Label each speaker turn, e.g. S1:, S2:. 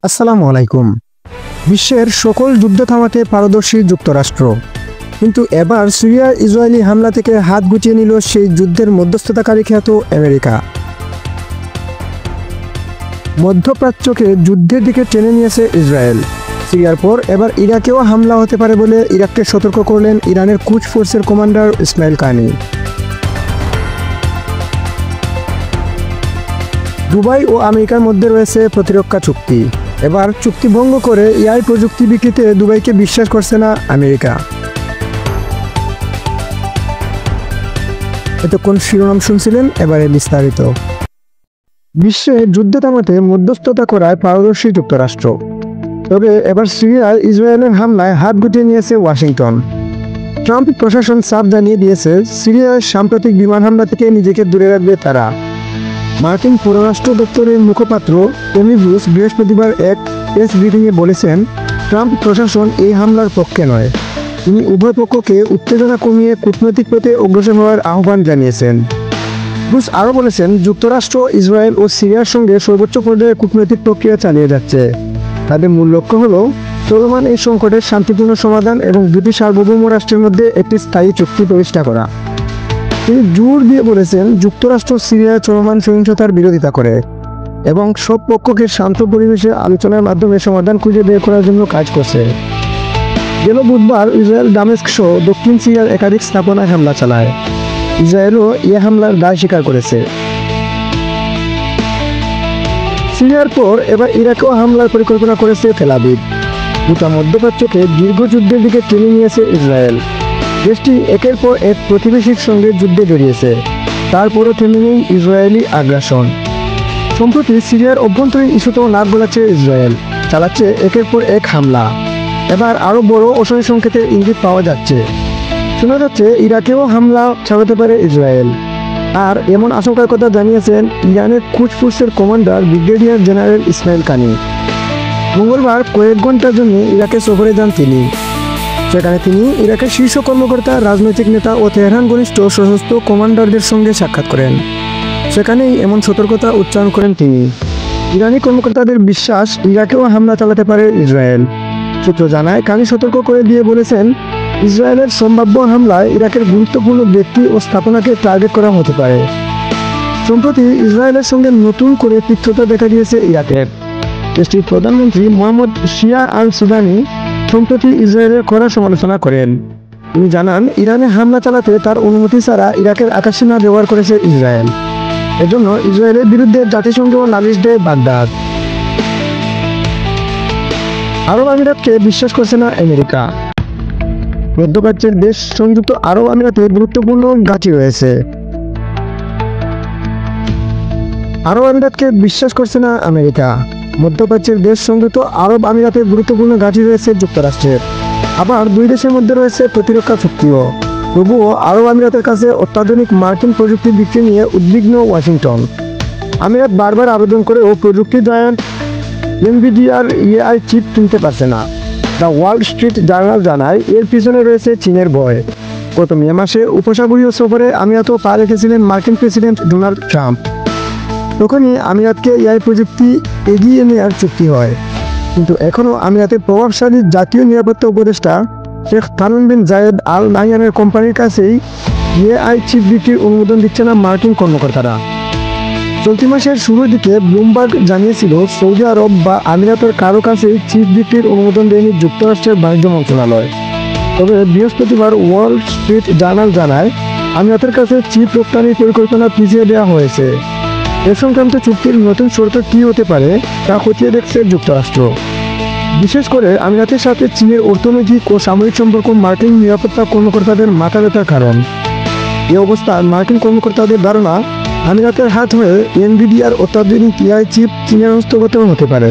S1: আসসালামু আলাইকুম। বিশ্বের সকল যুদ্ধ থামাতে পারদর্শী যুক্তরাষ্ট্র, কিন্তু এবার সিরিয়া ইসরায়েলি হামলা থেকে হাত গুটিয়ে নিল সেই যুদ্ধের মধ্যস্থতাকারী খ্যাত আমেরিকা। মধ্যপ্রাচ্যকে যুদ্ধের দিকে টেনে নিয়েছে ইসরায়েল। সিরিয়ার পর এবার ইরাকেও হামলা হতে পারে বলে ইরাককে সতর্ক করলেন ইরানের কুচ ফোর্সের কমান্ডার ইসমাইল কানি। দুবাই ও আমেরিকার মধ্যে রয়েছে প্রতিরক্ষা চুক্তি। এবার চুক্তি ভঙ্গ করে এআই প্রযুক্তি বিক্রিতে দুবাইকে বিশ্বাস করছে না আমেরিকা। এতক্ষণ শিরোনাম শুনছিলেন, এবারে বিস্তারিত। বিশ্বে যুদ্ধ থামাতে মধ্যস্থতা করায় পারদর্শী যুক্তরাষ্ট্র, তবে এবার সিরিয়ায় ইসরায়েলের হামলায় হাত গুটিয়ে নিয়েছে ওয়াশিংটন। ট্রাম্প প্রশাসন চাপ জানিয়ে দিয়েছে সিরিয়ার সাম্প্রতিক বিমান হামলা থেকে নিজেকে দূরে রাখবে তারা। মার্কিন পররাষ্ট্র দপ্তরের মুখপাত্র টমি ব্রুস বৃহস্পতিবার এক প্রেস ব্রিফিংয়ে বলেছেন, ট্রাম্প প্রশাসন এই হামলার পক্ষে নয়। তিনি উভয় পক্ষকে উত্তেজনা কমিয়ে কূটনৈতিক পথে অগ্রসর হওয়ার আহ্বান জানিয়েছেন। ব্রুস আরও বলেছেন, যুক্তরাষ্ট্র ইসরায়েল ও সিরিয়ার সঙ্গে সর্বোচ্চ পর্যায়ে কূটনৈতিক প্রক্রিয়া চালিয়ে যাচ্ছে। তাদের মূল লক্ষ্য হল চলমান এই সংকটের শান্তিপূর্ণ সমাধান এবং দুটি সার্বভৌম রাষ্ট্রের মধ্যে একটি স্থায়ী চুক্তি প্রতিষ্ঠা করা। তিনি জোর দিয়ে বলেছেন, যুক্তরাষ্ট্র সিরিয়ায় চলমান সহিংসতার বিরোধিতা করে এবং সব পক্ষকে শান্ত পরিবেশে আলোচনার মাধ্যমে সমাধান খুঁজে বের করার জন্য কাজ করছে। গেল বুধবার ইসরায়েল দামেস্ক সহ দক্ষিণ সিরিয়ার একাধিক স্থাপনায় হামলা চালায়। ইসরায়েলও এ হামলার দায় স্বীকার করেছে। সিরিয়ার পর এবার ইরাকেও হামলার পরিকল্পনা করেছে তেল আবিব। গোটা মধ্যপ্রাচ্যকে দীর্ঘ যুদ্ধের দিকে টেনে নিয়েছে ইসরায়েল। দেশটি একের পর এক প্রতিবেশীর সঙ্গে যুদ্ধে জড়িয়েছে, তারপরও থেমে নেই ইসরায়েলি আগ্রাসন। সম্প্রতি সিরিয়ার অভ্যন্তরীণ ইস্যুতেও নাক গলাচ্ছে ইসরায়েল, চালাচ্ছে একের পর এক হামলা। এবার আরও বড় অশনি সংকেতের ইঙ্গিত পাওয়া যাচ্ছে। শোনা যাচ্ছে ইরাকেও হামলা চালাতে পারে ইসরায়েল। আর এমন আশঙ্কার কথা জানিয়েছেন ইরানের কুচ ফোর্সের কমান্ডার ব্রিগেডিয়ার জেনারেল ইসমাইল কানি। মঙ্গলবার কয়েক ঘন্টার জন্য ইরাকে সফরে যান তিনি। সেখানে তিনি ইরাকের শীর্ষ কর্মকর্তা, রাজনৈতিক নেতা ও তেহরান ঘনিষ্ঠ সশস্ত্র কমান্ডারদের সঙ্গে সাক্ষাৎ করেন। সেখানেই এমন সতর্কতা উচ্চারণ করেন তিনি। ইরানি কর্মকর্তাদের বিশ্বাস, ইরাকেও হামলা চালাতে পারে ইসরায়েল। সূত্র জানায়, কানি সতর্ক করে দিয়ে বলেছেন, ইসরায়েলের সম্ভাব্য হামলায় ইরাকের গুরুত্বপূর্ণ ব্যক্তি ও স্থাপনাকে টার্গেট করা হতে পারে। সম্প্রতি ইসরায়েলের সঙ্গে নতুন করে তিক্ততা দেখা দিয়েছে ইরাকের। দেশটির প্রধানমন্ত্রী মোহাম্মদ শিয়া আল সুদানি সম্প্রতি ইসরায়েলের কড়া সমালোচনা করেন। তিনি জানান, ইরানে হামলা চালাতে তার অনুমতি ছাড়া ইরাকের আকাশসীমা ব্যবহার করেছে ইসরায়েল। এজন্য ইসরায়েলের বিরুদ্ধে জাতিসংঘ নালিশ দেয় বাগদাদ। আরব আমিরাতকে বিশ্বাস করছে না আমেরিকা। মধ্যপ্রাচ্যের দেশ সংযুক্ত আরব আমিরাতে গুরুত্বপূর্ণ ঘাঁটি রয়েছে। আরব আমিরাতকে বিশ্বাস করছে না আমেরিকা। মধ্যপ্রাচ্যের দেশ সংযুক্ত আরব আমিরাতে গুরুত্বপূর্ণ ঘাঁটি রয়েছে যুক্তরাষ্ট্রের। আবার দুই দেশের মধ্যে রয়েছে প্রতিরক্ষা চুক্তিও। তবুও আরব আমিরাতের কাছে অত্যাধুনিক মার্কিন প্রযুক্তি বিক্রি নিয়ে উদ্বিগ্ন ওয়াশিংটন। আমিরাত বারবার আবেদন করেও প্রযুক্তি জায়ান্ট এনভিডিআর এআই চিপ কিনতে পারছে না। দ্য ওয়াল স্ট্রিট জার্নাল জানায়, এর পিছনে রয়েছে চীনের ভয়। গত মে মাসে উপসাগরীয় সফরে আমিরাতও পা রেখেছিলেন মার্কিন প্রেসিডেন্ট ডোনাল্ড ট্রাম্প। তখনই আমিরাতকে এআই প্রযুক্তি এগিয়ে নেওয়ার চুক্তি হয়। কিন্তু এখনও আমিরাতের প্রভাবশালী জাতীয় নিরাপত্তা উপদেষ্টা শেখ তামিম বিন জায়েদ আল নাহয়ানের কোম্পানির কাছেই এআই চিপ বিক্রির অনুমোদন দিচ্ছে না মার্কিন কর্মকর্তারা। চলতি মাসের শুরুর দিকে ব্লুমবার্গ জানিয়েছিল, সৌদি আরব বা আমিরাতের কারো কাছেই চিপ বিক্রির অনুমোদন দেয়নি যুক্তরাষ্ট্রের বাণিজ্য মন্ত্রণালয়। তবে বৃহস্পতিবার ওয়াল স্ট্রিট জার্নাল জানায়, আমিরাতের কাছে চিপ রপ্তানির পরিকল্পনা পিছিয়ে দেওয়া হয়েছে। এ সংক্রান্ত চুক্তির নতুন শর্ত কী হতে পারে তা খতিয়ে দেখছে যুক্তরাষ্ট্র। বিশেষ করে আমিরাতের সাথে চীনের অর্থনৈতিক ও সামরিক সম্পর্ক মার্কিন নিরাপত্তা কর্মকর্তাদের মাথা ব্যথার কারণ। এ অবস্থায় মার্কিন কর্মকর্তাদের ধারণা, আমিরাতের হাত হয়ে এনভিডিআর অত্যাধুনিক এআই চিপ চীনের হস্তগত হতে পারে।